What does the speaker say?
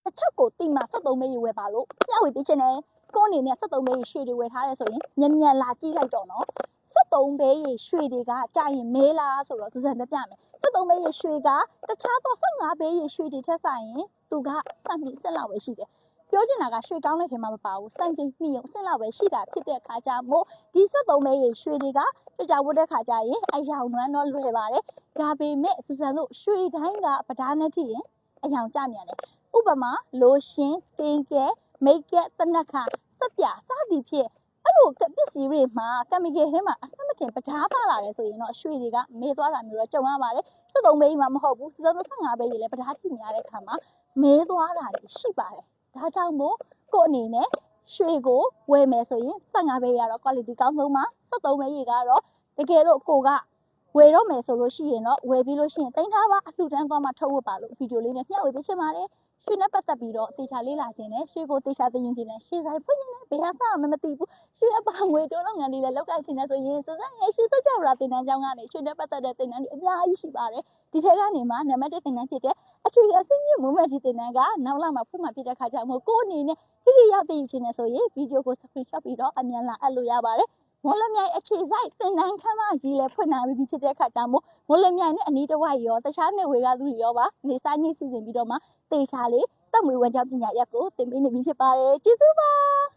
တစ်ချက်ကိုတိမှ73မေးဝယ်ပါလို့မျှဝေပေးချင်တယ်ကိုအနေနဲ့73မေးရွှေတွေဝယ်ထားတယ်ဆိုရင်မြန်လာကြည့်လိုက်တော့နော်73မေးရွှေတွေကကြာရင်မဲလားဆိုတော့စစံပြမယ်73မေးရွှေကတခြားသော15မေးရွှေတွေထက်ဆိုင်ရင်သူကစံပြီးဆက်လောက်ပဲရှိတယ်ပြောချင်တာကရွှေကောင်းတဲ့ထဲမှာမပါဘူးစံချိန်မှီအောင်ဆက်လောက်ပဲရှိတာဖြစ်တဲ့အခါကျမို့ဒီ73မေးရွှေတွေကကြောက်ဝတ်တဲ့ခါကျရင်အယောင်နွမ်းတော့လွယ်ပါတယ်ဒါပေမဲ့စူဇန်တို့ရွှေတိုင်းကပဓာနဲ့ထိရင်အယောင်ကျမြန်တယ်ဥပမာလိုရှင် skin care makeup တနက်ခါစက်ပြစသည်ဖြင့်အဲ့လိုပစ္စည်းတွေမှာ chemical ထဲမှာအမှတ်မတင်ပဓာပါလာတယ်ဆိုရင်တော့ရွှေတွေကမဲသွားတာမျိုးတော့ကြုံရပါတယ်73မေးမှာမဟုတ်ဘူး75မေးလည်းပဓာထိများတဲ့အခါမှာမဲသွားတာရှိပါတယ်ဒါကြောင့်မို့ကို့အနေနဲ့ရွှေကိုဝယ်မယ်ဆိုရင်75မေးကတော့ quality ကောင်းဆုံးပါ73မေးကတော့တကယ်တော့ကိုကဝယ်တော့မယ်ဆိုလို့ရှိရင်တော့ဝယ်ပြီးလို့ရှိရင်တင်ထားပါအလှူဒန်းသွားမှထုတ်ဝတ်ပါလို့ဗီဒီယိုလေးနဲ့မျှဝေပေးချင်ပါတယ်ရွှေနဲ့ပတ်သက်ပြီးတော့တေချာလေးလာခြင်းနဲ့ရွှေကိုတေချာသိရင်ခြင်းနဲ့ရွှေဆိုင်ဖွင့်နေတယ်ဘယ်ဟာမှမသိဘူးရွှေအပါငွေတိုးလုပ်ငန်းလေးလည်းလောက်ကိုင်ခြင်းနဲ့ဆိုရင်စစရဲ့ရွှေစကြဝဠာတင်တန်းကျောင်းကနေရွှေနဲ့ပတ်သက်တဲ့တင်တန်းတွေအများကြီးရှိပါတယ်ဒီထဲကနေမှနံပါတ်1တင်တန်းဖြစ်တဲ့အခြေခံအဆင့်မြင့်မွေးမယ်ဒီတင်တန်းကနောက်လာမှဖွင့်မှဖြစ်တဲ့ခါကျမှကိုအနေနဲ့ဒီရောက်သိခြင်းနဲ့ဆိုရင်ဗီဒီယိုကို screenshot ပြီးတော့အမြန်လာအပ်လို့ရပါတယ်မော်လမြိုင်အခြေစိုက်တင်တန်းခန်းမကြီးလည်းဖွင့်ထားပြီးဖြစ်တဲ့အခါကျမှမော်လမြိုင်နဲ့အနီးတစ်ဝိုက်ရောတခြားနယ်ဝေကသူတွေရောပါနေစားညှိစီစဉ်ပြီးတော့မှတေချာလေးတက်မွေးဝမ်းကြောင်းပညာရပ်ကိုသင်ပေးနေပြီဖြစ်ပါတယ်ကျေးဇူးပါ